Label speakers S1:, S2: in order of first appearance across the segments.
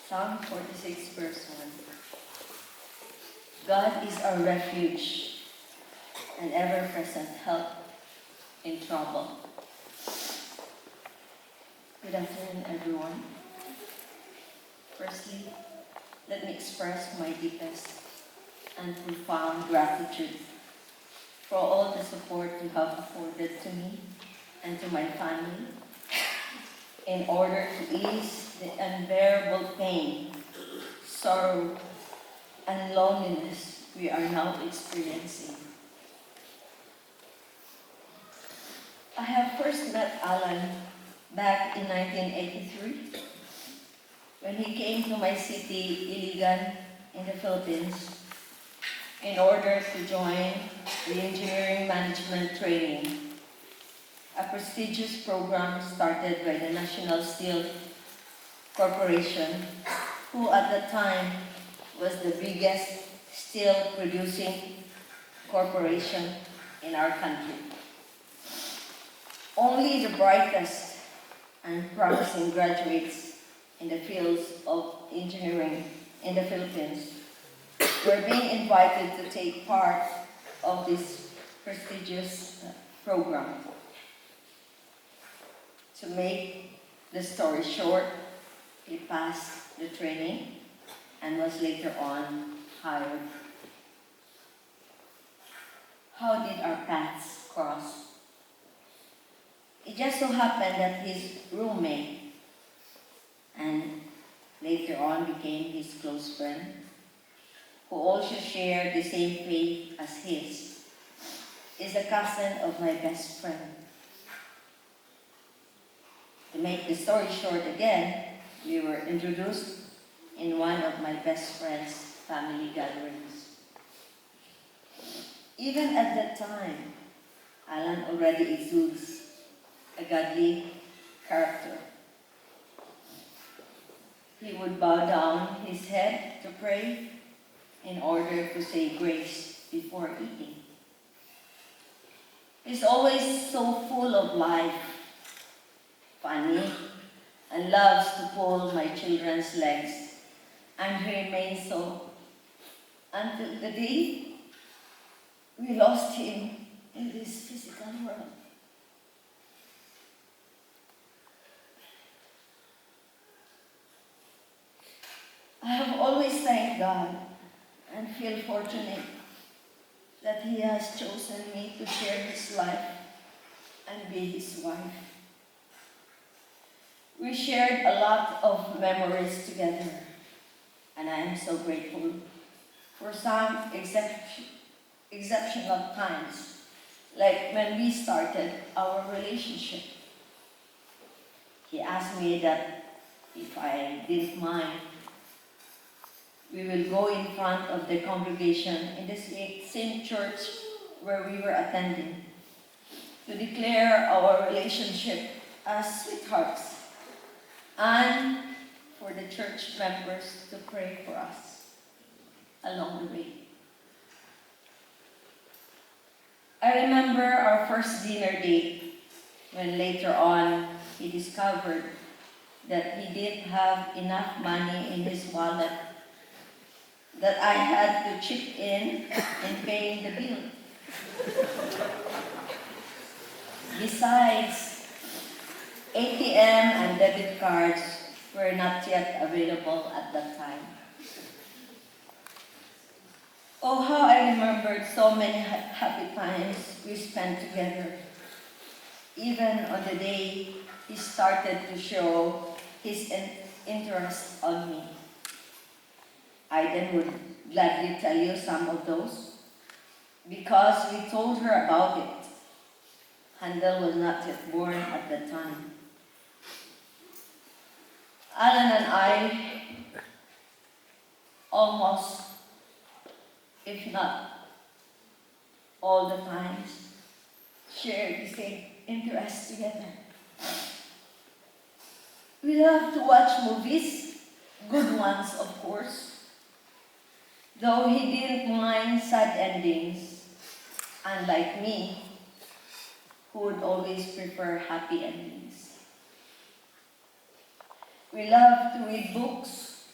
S1: Psalm 46, verse 1. God is our refuge and ever-present help in trouble. Good afternoon, everyone. Firstly, let me express my deepest and profound gratitude for all the support you have afforded to me and to my family in order to ease the unbearable pain, sorrow, and loneliness we are now experiencing. I have first met Alan back in 1983 when he came to my city, Iligan, in the Philippines, in order to join the engineering management training, a prestigious program started by the National Steel Corporation, who at the time was the biggest steel producing corporation in our country. Only the brightest and promising graduates in the fields of engineering in the Philippines were being invited to take part of this prestigious program. To make the story short, he passed the training and was later on hired. How did our paths cross? It just so happened that his roommate, and later on became his close friend, who also shared the same faith as his, is a cousin of my best friend. To make the story short again, we were introduced in one of my best friend's family gatherings. Even at that time, Alan already exudes a godly character. He would bow down his head to pray in order to say grace before eating. He's always so full of life, funny, and loves to pull my children's legs, and he remains so until the day we lost him in this physical world. I have always thanked God and feel fortunate that He has chosen me to share His life and be His wife. We shared a lot of memories together, and I am so grateful for some exceptional times, like when we started our relationship. He asked me that if I didn't mind, we will go in front of the congregation in the same church where we were attending to declare our relationship as sweethearts and for the church members to pray for us along the way. I remember our first dinner date when later on he discovered that he didn't have enough money in his wallet, that I had to chip in paying the bill. Besides, ATM and debit cards were not yet available at that time. Oh, how I remembered so many happy times we spent together. Even on the day he started to show his interest on me. I then would gladly tell you some of those, because we told her about it. Handel was not yet born at that time. Alan and I almost, if not all the times, shared the same interests together. We love to watch movies, good ones of course, though he didn't mind sad endings, unlike me, who would always prefer happy endings. We love to read books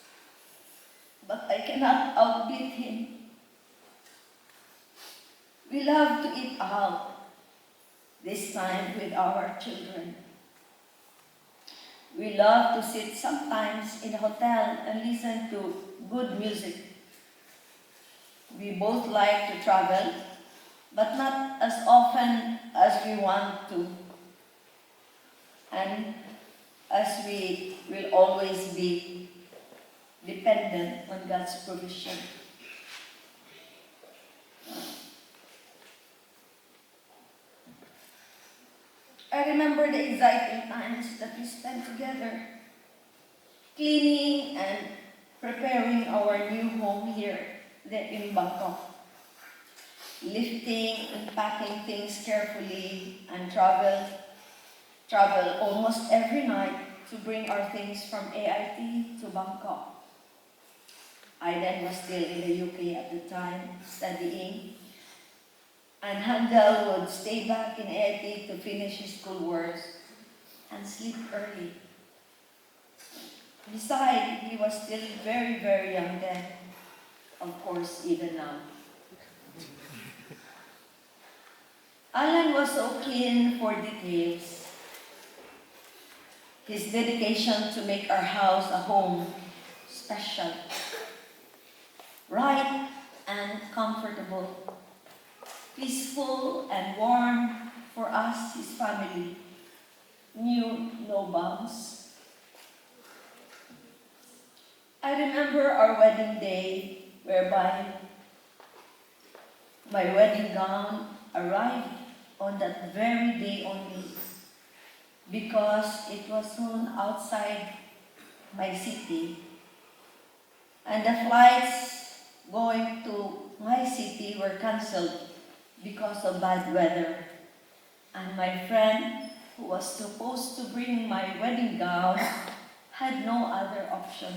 S1: but I cannot outbeat him. We love to eat out, this time with our children. We love to sit sometimes in a hotel and listen to good music. We both like to travel, but not as often as we want to, and as we will always be dependent on God's provision. I remember the exciting times that we spent together, cleaning and preparing our new home here in Bangkok, lifting and packing things carefully, and travel almost every night to bring our things from AIT to Bangkok. I then was still in the UK at the time, studying, and Handel would stay back in AIT to finish his schoolwork and sleep early. Besides, he was still very, very young then, of course, even now. Alan was so keen for details. His dedication to make our house a home special, right and comfortable, peaceful and warm for us, his family, knew no bounds. I remember our wedding day, whereby my wedding gown arrived on that very day only, because it was soon outside my city, and the flights going to my city were cancelled because of bad weather. And my friend, who was supposed to bring my wedding gown, had no other option.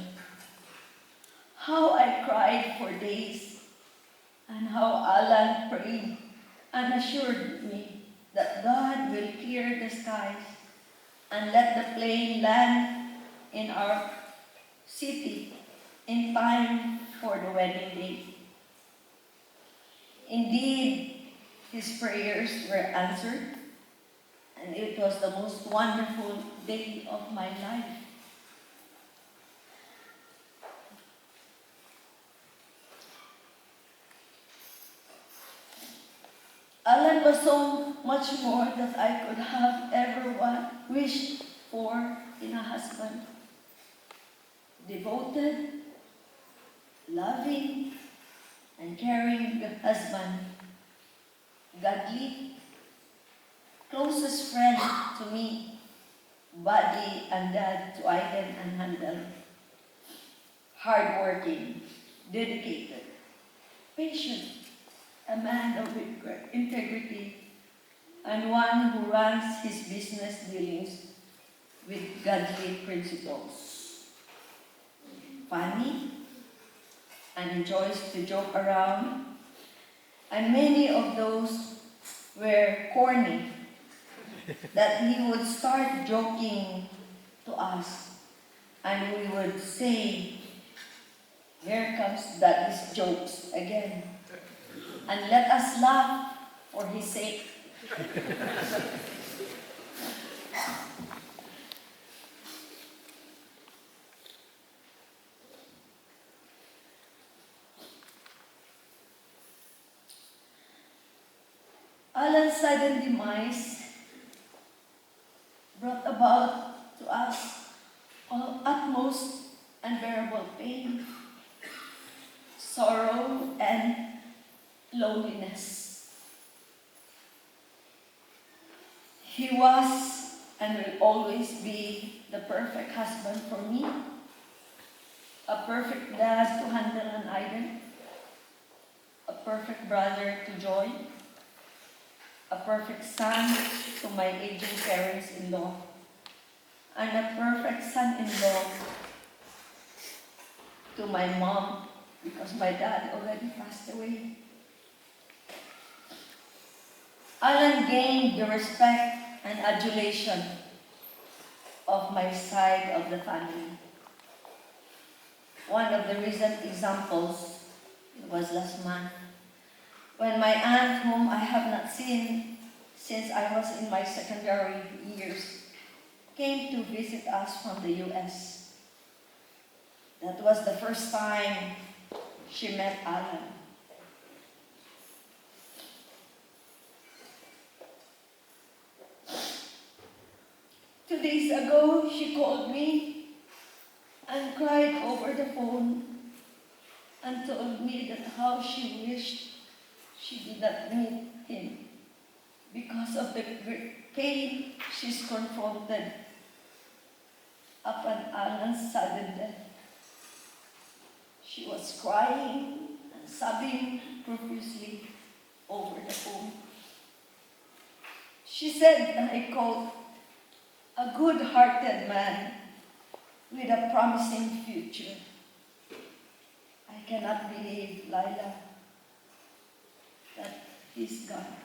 S1: How I cried for days, and how Alan prayed and assured me that God will clear the skies and let the plane land in our city in time for the wedding day. Indeed, his prayers were answered, and it was the most wonderful day of my life. Alan was so much more that I could have ever wished for in a husband. Devoted, loving, and caring husband. Godly, closest friend to me, buddy and dad to Aiden and Handel. Hardworking, dedicated, patient, a man of integrity, and one who runs his business dealings with godly principles. Funny, and enjoys to joke around, and many of those were corny, that he would start joking to us, and we would say, "Here comes Daddy's jokes again," and let us laugh for his sake. Alan's sudden demise brought about to us all utmost unbearable pain, sorrow, and loneliness. He was and will always be the perfect husband for me, a perfect dad to Handel and Aiden, a perfect brother to Joy, a perfect son to my aging parents-in-law, and a perfect son-in-law to my mom, because my dad already passed away. Alan gained the respect and adulation of my side of the family. One of the recent examples was last month, when my aunt, whom I have not seen since I was in my secondary years, came to visit us from the US. That was the first time she met Alan. 2 days ago, she called me and cried over the phone and told me that how she wished she did not meet him because of the great pain she's confronted upon Alan's sudden death. She was crying and sobbing profusely over the phone. She said, and I quote, "A good-hearted man with a promising future. I cannot believe, Leila, that he's gone."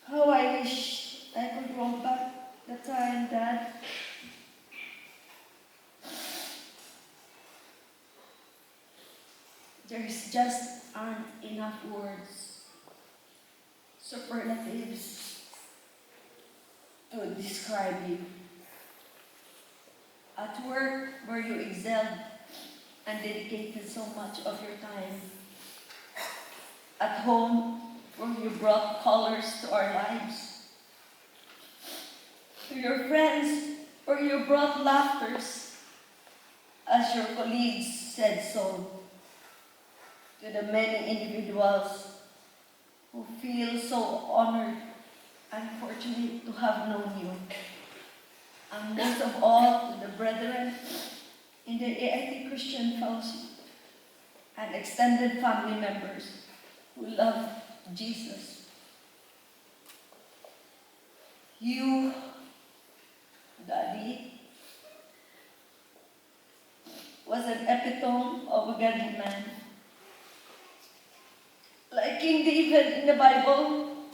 S1: How I wish I could roll back the time, Dad. There's just aren't enough words, superlatives, to describe you. At work, where you excelled and dedicated so much of your time. At home, where you brought colors to our lives. To your friends, where you brought laughters, as your colleagues said so. To the many individuals who feel so honored and fortunate to have known you. And most of all, to the brethren in the Ate Christian Fellowship and extended family members who love Jesus. You, Daddy, was an epitome of a godly man. Like King David in the Bible,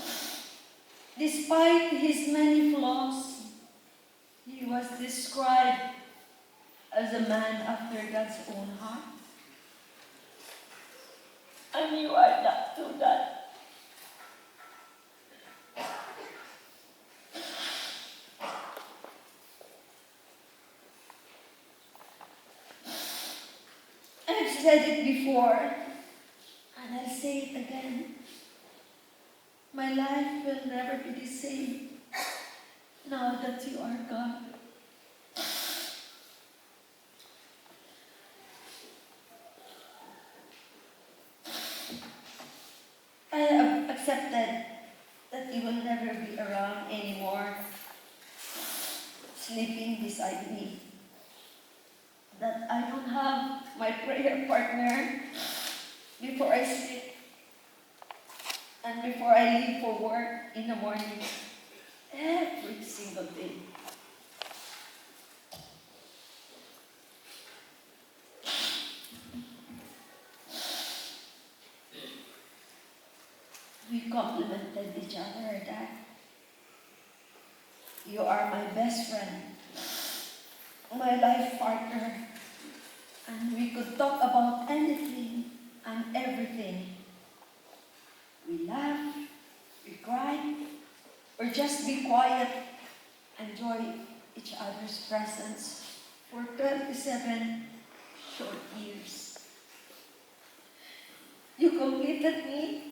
S1: despite his many flaws, he was described as a man after God's own heart. And you are not too, Dad. I've said it before, and I'll say it again. My life will never be the same now that you are gone. I have accepted that you will never be around anymore, sleeping beside me. That I don't have my prayer partner before I sleep and before I leave for work in the morning, every single day. We complemented each other, Dad. You are my best friend, my life partner, and we could talk about anything and everything. We laugh, we cry, or just be quiet, enjoy each other's presence for 27 short years. You completed me